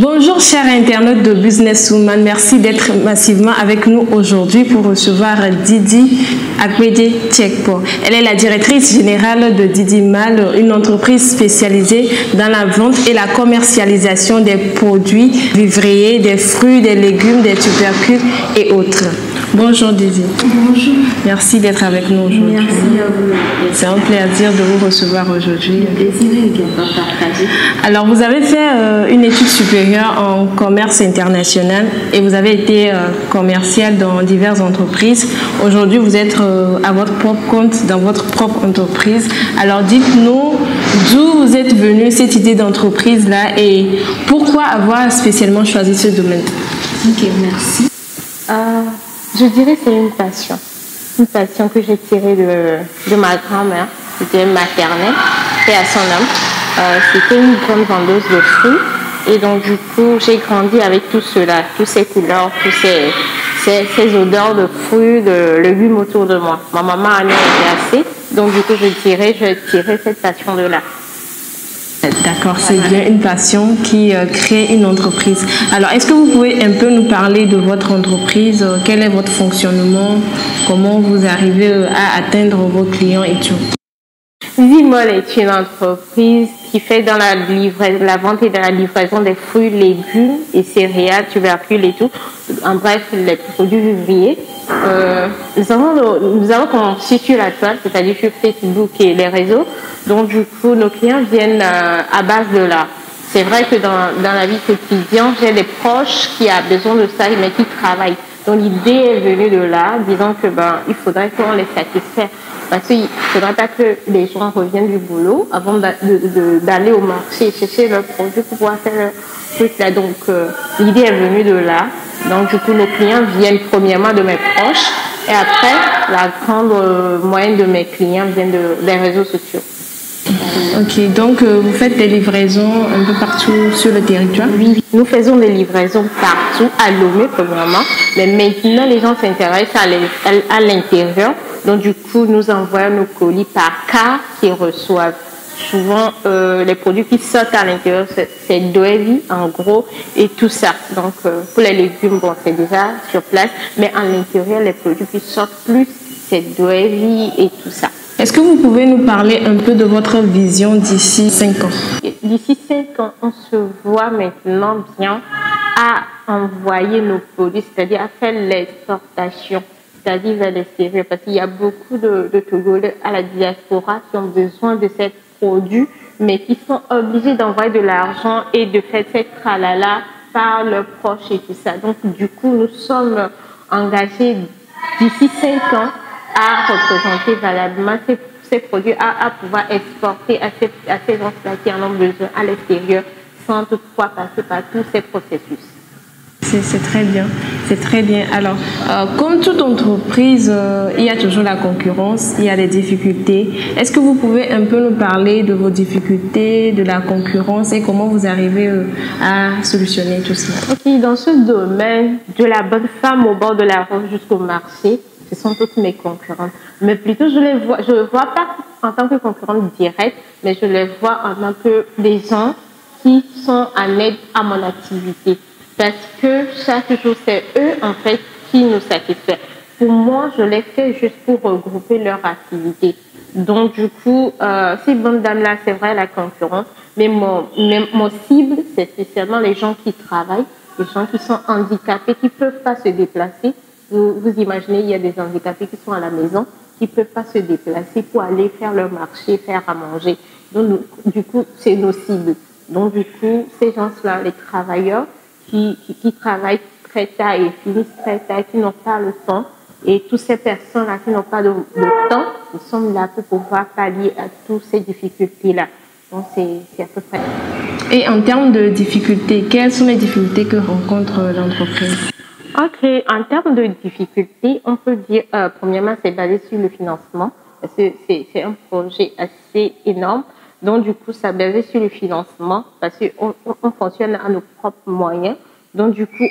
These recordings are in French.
Bonjour chers internautes de Businesswoman, merci d'être massivement avec nous aujourd'hui pour recevoir Didi Agbede Tchekpo. Elle est la directrice générale de Didi Mal, une entreprise spécialisée dans la vente et la commercialisation des produits vivriers, des fruits, des légumes, des tubercules et autres. Bonjour Didi. Bonjour. Merci d'être avec nous aujourd'hui. Merci à vous. C'est un plaisir de vous recevoir aujourd'hui. Le plaisir est bien partagé. Alors, vous avez fait une étude supérieure en commerce international et vous avez été commercial dans diverses entreprises. Aujourd'hui, vous êtes à votre propre compte dans votre propre entreprise. Alors, dites-nous d'où vous êtes venu cette idée d'entreprise-là et pourquoi avoir spécialement choisi ce domaine? Ok, merci. Je dirais que c'est une passion que j'ai tirée de ma grand-mère, c'était maternelle, et à son âme. C'était une grande vendeuse de fruits et donc du coup j'ai grandi avec tout cela, toutes ces couleurs, tous ces odeurs de fruits, de légumes autour de moi. Ma maman en était assez, donc du coup je tirais cette passion de là. D'accord, c'est bien une passion qui crée une entreprise. Alors, est-ce que vous pouvez un peu nous parler de votre entreprise? Quel est votre fonctionnement? Comment vous arrivez à atteindre vos clients et tout? Didi Mal est une entreprise qui fait dans la vente et dans la livraison des fruits, légumes et céréales, tubercules et tout. En bref, les produits vivriers. Nous avons constitué la toile, c'est-à-dire sur Facebook et les réseaux. Donc, du coup, nos clients viennent à base de là. C'est vrai que dans la vie quotidienne, j'ai des proches qui ont besoin de ça, mais qui travaillent. Donc, l'idée est venue de là, disant que il faudrait qu'on les satisfasse. Parce qu'il ne faudrait pas que les gens reviennent du boulot avant d'aller au marché et chercher leurs produits pour pouvoir faire leur truc là. Donc, l'idée est venue de là. Donc, du coup, nos clients viennent premièrement de mes proches et après, la grande moyenne de mes clients viennent des réseaux sociaux. Ok, donc vous faites des livraisons un peu partout sur le territoire? Oui, nous faisons des livraisons partout, à Lomé premièrement, mais maintenant les gens s'intéressent à l'intérieur. Donc du coup, nous envoyons nos colis par car qui reçoivent. Souvent, les produits qui sortent à l'intérieur, c'est Doevi en gros et tout ça. Donc pour les légumes, bon, c'est déjà sur place, mais à l'intérieur, les produits qui sortent plus, c'est Doevi et tout ça. Est-ce que vous pouvez nous parler un peu de votre vision d'ici 5 ans? D'ici 5 ans, on se voit maintenant bien à envoyer nos produits, c'est-à-dire à faire l'exportation, c'est-à-dire vers l'extérieur, parce qu'il y a beaucoup de Togolais à la diaspora qui ont besoin de ces produits, mais qui sont obligés d'envoyer de l'argent et de faire cette tralala par leurs proches et tout ça. Donc, du coup, nous sommes engagés d'ici 5 ans à représenter valablement ces produits, à pouvoir exporter à ces gens-là qui en ont besoin à l'extérieur sans toutefois passer par tous ces processus. C'est très bien, c'est très bien. Alors, comme toute entreprise, il y a toujours la concurrence, il y a des difficultés. Est-ce que vous pouvez un peu nous parler de vos difficultés, de la concurrence et comment vous arrivez à solutionner tout cela? Ok, dans ce domaine, de la bonne femme au bord de la route jusqu'au marché, ce sont toutes mes concurrentes. Mais plutôt, je les vois pas en tant que concurrente directe, mais je les vois en tant que des gens qui sont en aide à mon activité. Parce que chaque jour, c'est eux, en fait, qui nous satisfont. Pour moi, je les fais juste pour regrouper leur activité. Donc, du coup, ces bonnes dames-là, c'est vrai, la concurrence, mais mon cible, c'est spécialement les gens qui travaillent, les gens qui sont handicapés, qui ne peuvent pas se déplacer. Vous imaginez, il y a des handicapés qui sont à la maison, qui ne peuvent pas se déplacer pour aller faire leur marché, faire à manger. Donc, du coup, c'est nos cibles. Donc, du coup, ces gens-là, les travailleurs qui travaillent très tard et finissent très tard, qui n'ont pas le temps, et toutes ces personnes-là qui n'ont pas de temps, nous sommes là pour pouvoir pallier à toutes ces difficultés-là. Donc, c'est à peu près. Et en termes de difficultés, quelles sont les difficultés que rencontre l'entreprise? Ok, en termes de difficultés, on peut dire, premièrement, c'est basé sur le financement, parce que c'est un projet assez énorme. Donc, du coup, c'est basé sur le financement, parce qu'on fonctionne à nos propres moyens. Donc, du coup,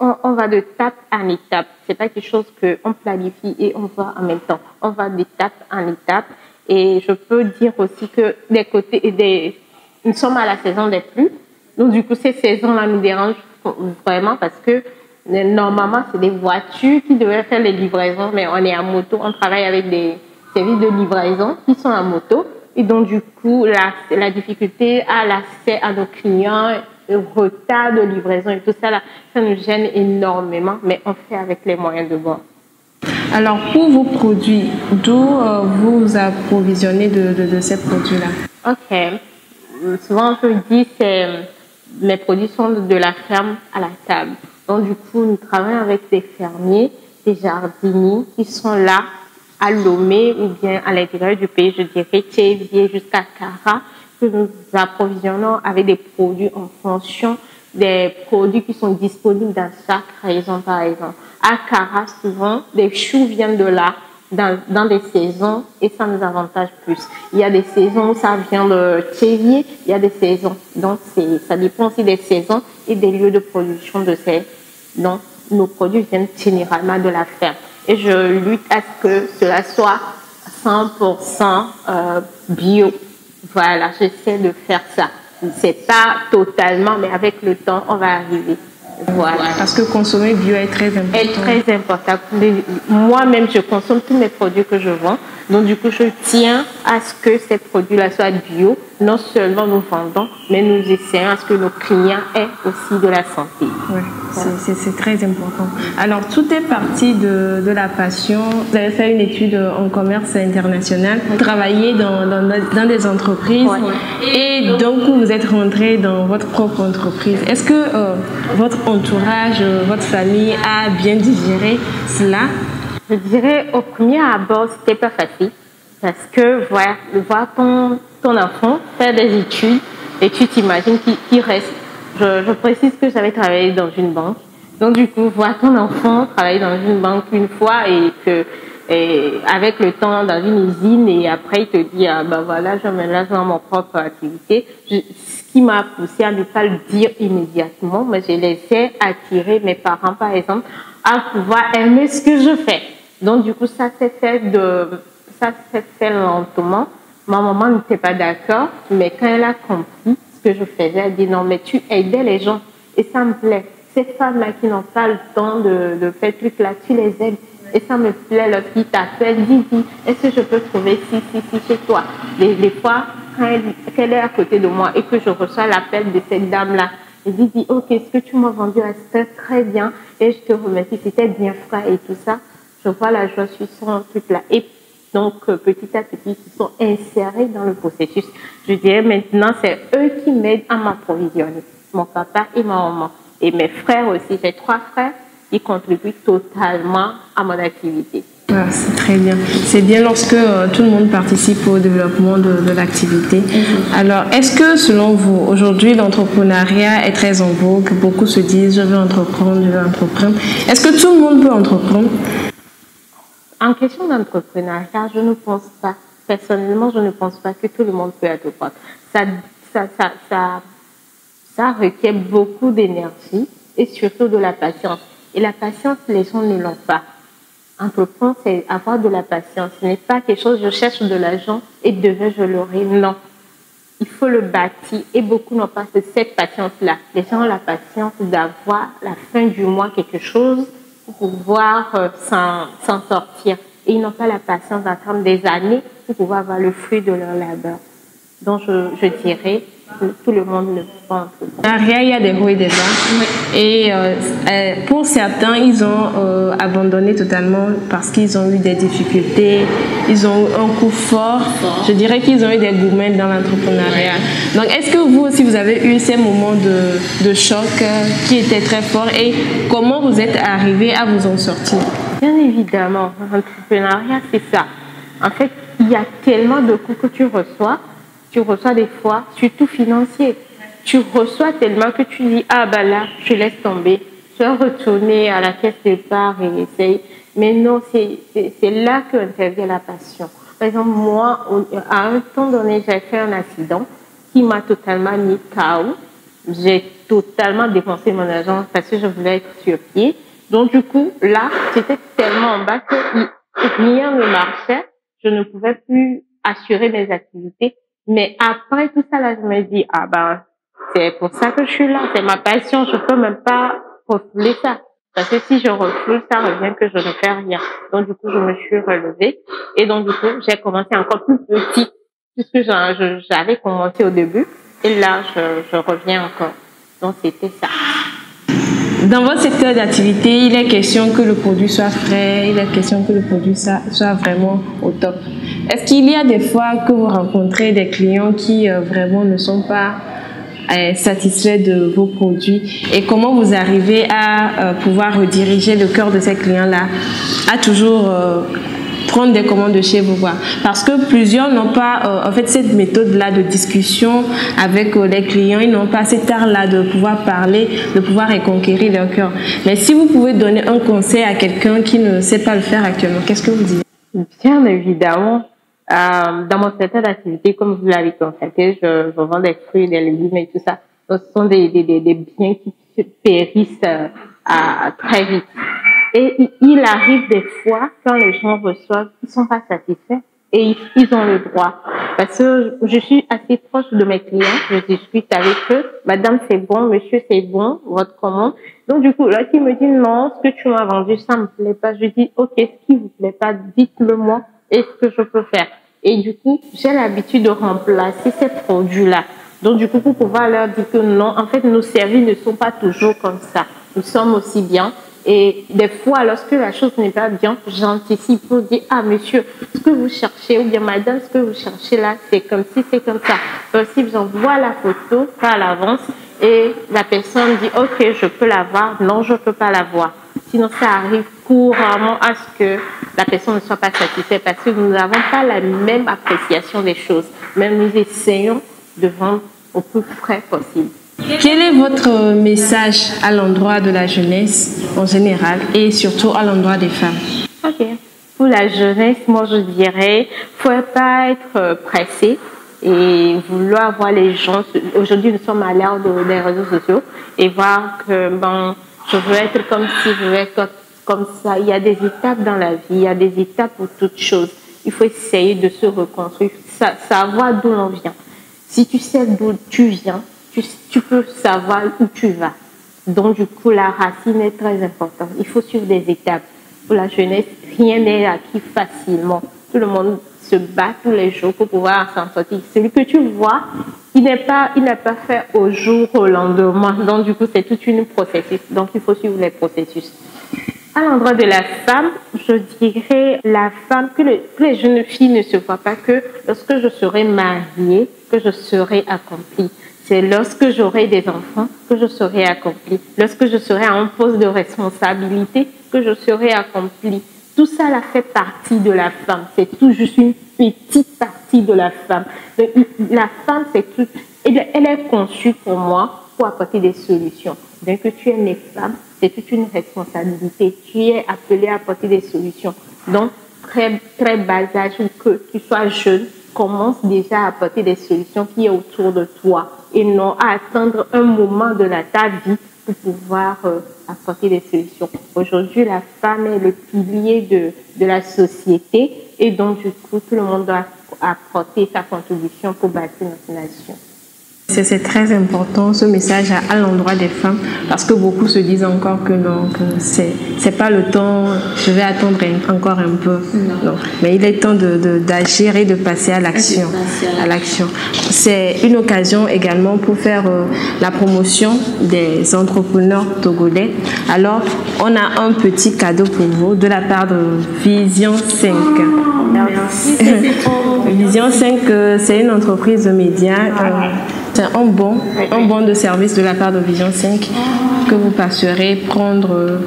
on va d'étape en étape. C'est pas quelque chose qu'on planifie et on va en même temps. On va d'étape en étape. Et je peux dire aussi que nous sommes à la saison des pluies. Donc, du coup, ces saisons-là nous dérangent vraiment parce que normalement, c'est des voitures qui devraient faire les livraisons, mais on est à moto, on travaille avec des services de livraison qui sont à moto. Et donc, du coup, la difficulté à l'accès à nos clients, le retard de livraison et tout ça, là, ça nous gêne énormément, mais on fait avec les moyens de bord. Alors, pour vos produits, d'où vous approvisionnez de ces produits-là? Ok. Souvent, je dis que mes produits sont de la ferme à la table. Donc, du coup, nous travaillons avec des fermiers, des jardiniers qui sont là à Lomé ou bien à l'intérieur du pays, je dirais Tchévier jusqu'à Kara, que nous approvisionnons avec des produits en fonction des produits qui sont disponibles dans chaque région, par exemple. À Kara, souvent, des choux viennent de là, dans des saisons, et ça nous avantage plus. Il y a des saisons où ça vient de Tchévier, il y a des saisons. Donc, ça dépend aussi des saisons et des lieux de production de ces. Donc, nos produits viennent généralement de la ferme. Et je lutte à ce que cela soit 100% bio. Voilà, j'essaie de faire ça. C'est pas totalement, mais avec le temps, on va arriver. Voilà. Parce que consommer bio est très important. Est très important. Moi-même, je consomme tous mes produits que je vends. Donc, du coup, je tiens à ce que ces produits-là soient bio. Non seulement nous vendons, mais nous essayons à ce que nos clients aient aussi de la santé. Oui, c'est très important. Alors, tout est parti de la passion. Vous avez fait une étude en commerce international, travaillé dans des entreprises. Et donc, vous êtes rentré dans votre propre entreprise. Est-ce que votre entourage, votre famille a bien digéré cela? Je dirais au premier abord, c'était pas facile parce que voir ton enfant faire des études et tu t'imagines qu'il reste. Je précise que j'avais travaillé dans une banque. Donc du coup, voir ton enfant travailler dans une banque une fois et avec le temps dans une usine et après il te dit ah ben voilà, je me lance dans mon propre activité. Ce qui m'a poussé à ne pas le dire immédiatement, mais je laissais attirer mes parents par exemple à pouvoir aimer ce que je fais. Donc du coup ça s'est fait lentement. Ma maman n'était pas d'accord, mais quand elle a compris ce que je faisais, elle a dit non mais tu aidais les gens et ça me plaît. Ces femmes-là qui n'ont pas le temps de faire tout là, tu les aides. Et ça me plaît lorsqu'ils t'appellent, Didi, est-ce que je peux trouver ci chez toi? Des fois, quand elle est à côté de moi et que je reçois l'appel de cette dame-là, elle dit, ok, ce que tu m'as vendu, c'était très bien et je te remercie, c'était bien frais et tout ça. Je vois la joie sur son truc là. Et donc, petit à petit, ils se sont insérés dans le processus. Je dirais maintenant, c'est eux qui m'aident à m'approvisionner. Mon papa et ma maman. Et mes frères aussi, j'ai 3 frères. Ils contribuent totalement à mon activité. Ah, c'est très bien. C'est bien lorsque tout le monde participe au développement de l'activité. Alors, est-ce que selon vous, aujourd'hui, l'entrepreneuriat est très en vogue? Beaucoup se disent, je veux entreprendre, je veux entreprendre. Est-ce que tout le monde peut entreprendre? En question d'entrepreneuriat, je ne pense pas. Personnellement, je ne pense pas que tout le monde peut entreprendre. Ça requiert beaucoup d'énergie et surtout de la patience. Et la patience, les gens ne l'ont pas. Entreprendre, c'est avoir de la patience. Ce n'est pas quelque chose, je cherche de l'argent et demain je l'aurai. Non. Il faut le bâtir et beaucoup n'ont pas cette patience-là. Les gens ont la patience d'avoir la fin du mois quelque chose pour pouvoir s'en sortir. Et ils n'ont pas la patience d'attendre des années pour pouvoir avoir le fruit de leur labeur. Donc je dirais tout le monde ne peut pas entreprendre. Il y a des hauts et des bas. Et pour certains, ils ont abandonné totalement parce qu'ils ont eu des difficultés, ils ont eu un coup fort. Je dirais qu'ils ont eu des gourmets dans l'entrepreneuriat. Donc, est-ce que vous aussi, vous avez eu ces moments de choc qui étaient très forts et comment vous êtes arrivé à vous en sortir? Bien évidemment, l'entrepreneuriat, c'est ça. En fait, il y a tellement de coups que tu reçois. Tu reçois des fois, surtout financier. Tu reçois tellement que tu dis, ah ben là, je laisse tomber. Je vais retourner à la caisse départ et essayer. Mais non, c'est là que intervient la passion. Par exemple, moi, à un temps donné, j'ai fait un accident qui m'a totalement mis KO. J'ai totalement dépensé mon argent parce que je voulais être sur pied. Donc, du coup, là, j'étais tellement en bas que rien ne marchait. Je ne pouvais plus assurer mes activités. Mais après tout ça, là, je me dis, ah ben, C'est pour ça que je suis là. C'est ma passion. Je peux même pas refouler ça. Parce que si je refoule, ça revient que je ne fais rien. Donc, du coup, je me suis relevée. Et donc, du coup, j'ai commencé encore plus petit, puisque j'avais commencé au début. Et là, je reviens encore. Donc, c'était ça. Dans votre secteur d'activité, il est question que le produit soit frais, il est question que le produit soit vraiment au top. Est-ce qu'il y a des fois que vous rencontrez des clients qui vraiment ne sont pas satisfaits de vos produits et comment vous arrivez à pouvoir rediriger le cœur de ces clients-là à toujours prendre des commandes de chez vous, quoi. Parce que plusieurs n'ont pas en fait cette méthode-là de discussion avec les clients, ils n'ont pas cet art-là de pouvoir parler, de pouvoir reconquérir leur cœur. Mais si vous pouvez donner un conseil à quelqu'un qui ne sait pas le faire actuellement, qu'est-ce que vous dites? Bien évidemment, dans mon secteur d'activité, comme vous l'avez constaté, je vends des fruits, des légumes et tout ça. Donc, ce sont des biens qui périssent très vite. Et il arrive des fois, quand les gens reçoivent, ils sont pas satisfaits et ils ont le droit. Parce que je suis assez proche de mes clients, je discute avec eux. Madame, c'est bon, monsieur, c'est bon, votre commande. Donc, du coup, lorsqu'il me dit non, ce que tu m'as vendu, ça me plaît pas, je dis, ok, ce qui vous plaît pas, dites-le moi et ce que je peux faire. Et du coup, j'ai l'habitude de remplacer ces produits-là. Donc, du coup, pour pouvoir leur dire que non, en fait, nos services ne sont pas toujours comme ça. Nous sommes aussi bien. Et des fois, lorsque la chose n'est pas bien, j'anticipe pour dire, ah, monsieur, ce que vous cherchez, ou bien madame, ce que vous cherchez là, c'est comme ci, c'est comme ça. Aussi, j'envoie la photo par l'avance et la personne dit, ok, je peux la voir. Non, je peux pas la voir. Sinon, ça arrive couramment à ce que la personne ne soit pas satisfaite parce que nous n'avons pas la même appréciation des choses. Même nous essayons de vendre au plus frais possible. Quel est votre message à l'endroit de la jeunesse en général et surtout à l'endroit des femmes? Ok. Pour la jeunesse, moi je dirais, faut pas être pressé et vouloir voir les gens. Aujourd'hui, nous sommes à l'ère des réseaux sociaux et voir que bon, je veux être comme si je veux être comme ça. Il y a des étapes dans la vie, il y a des étapes pour toutes choses. Il faut essayer de se reconstruire, savoir d'où l'on vient. Si tu sais d'où tu viens, tu peux savoir où tu vas. Donc, du coup, la racine est très importante. Il faut suivre des étapes. Pour la jeunesse, rien n'est acquis facilement. Tout le monde se bat tous les jours pour pouvoir s'en sortir. Celui que tu vois, il n'est pas fait au jour, au lendemain. Donc, du coup, c'est tout un processus. Donc, il faut suivre les processus. À l'endroit de la femme, je dirais la femme, que les jeunes filles ne se voient pas que lorsque je serai mariée, que je serai accomplie. C'est lorsque j'aurai des enfants que je serai accomplie. Lorsque je serai à un poste de responsabilité que je serai accomplie. Tout ça, là, fait partie de la femme. C'est tout juste une petite partie de la femme. Donc, la femme, c'est tout. Elle est conçue pour moi pour apporter des solutions. Dès que tu es née femme, c'est toute une responsabilité. Tu es appelée à apporter des solutions. Donc, très, très bas âge, que tu sois jeune, commence déjà à apporter des solutions qui est autour de toi et non à attendre un moment de ta vie pour pouvoir apporter des solutions. Aujourd'hui, la femme est le pilier de la société et donc, du coup, tout le monde doit apporter sa contribution pour bâtir notre nation. C'est très important ce message à l'endroit des femmes parce que beaucoup se disent encore que non, que c'est pas le temps, je vais attendre encore un peu. Non. Mais il est temps d'agir et de passer à l'action. C'est une occasion également pour faire la promotion des entrepreneurs togolais. Alors, on a un petit cadeau pour vous de la part de Vision 5. Merci. Vision 5, c'est une entreprise de médias. C'est un bon de service de la part de Vision 5 que vous passerez prendre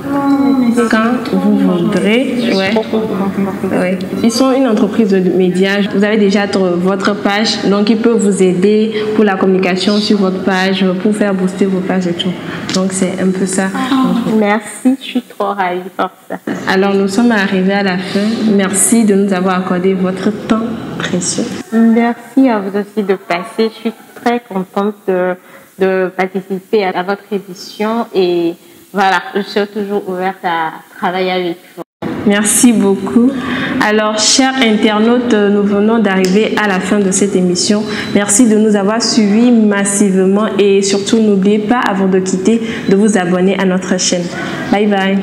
quand vous voudrez. Ouais. Ils sont une entreprise de médias. Vous avez déjà votre page, donc ils peuvent vous aider pour la communication sur votre page, pour faire booster vos pages et tout. Donc c'est un peu ça. Merci, je suis trop ravie pour ça. Alors nous sommes arrivés à la fin. Merci de nous avoir accordé votre temps précieux. Merci à vous aussi de passer. Je suis très contente de participer à votre édition et voilà, je suis toujours ouverte à travailler avec vous. Merci beaucoup. Alors, chers internautes, nous venons d'arriver à la fin de cette émission. Merci de nous avoir suivis massivement et surtout, n'oubliez pas, avant de quitter, de vous abonner à notre chaîne. Bye bye.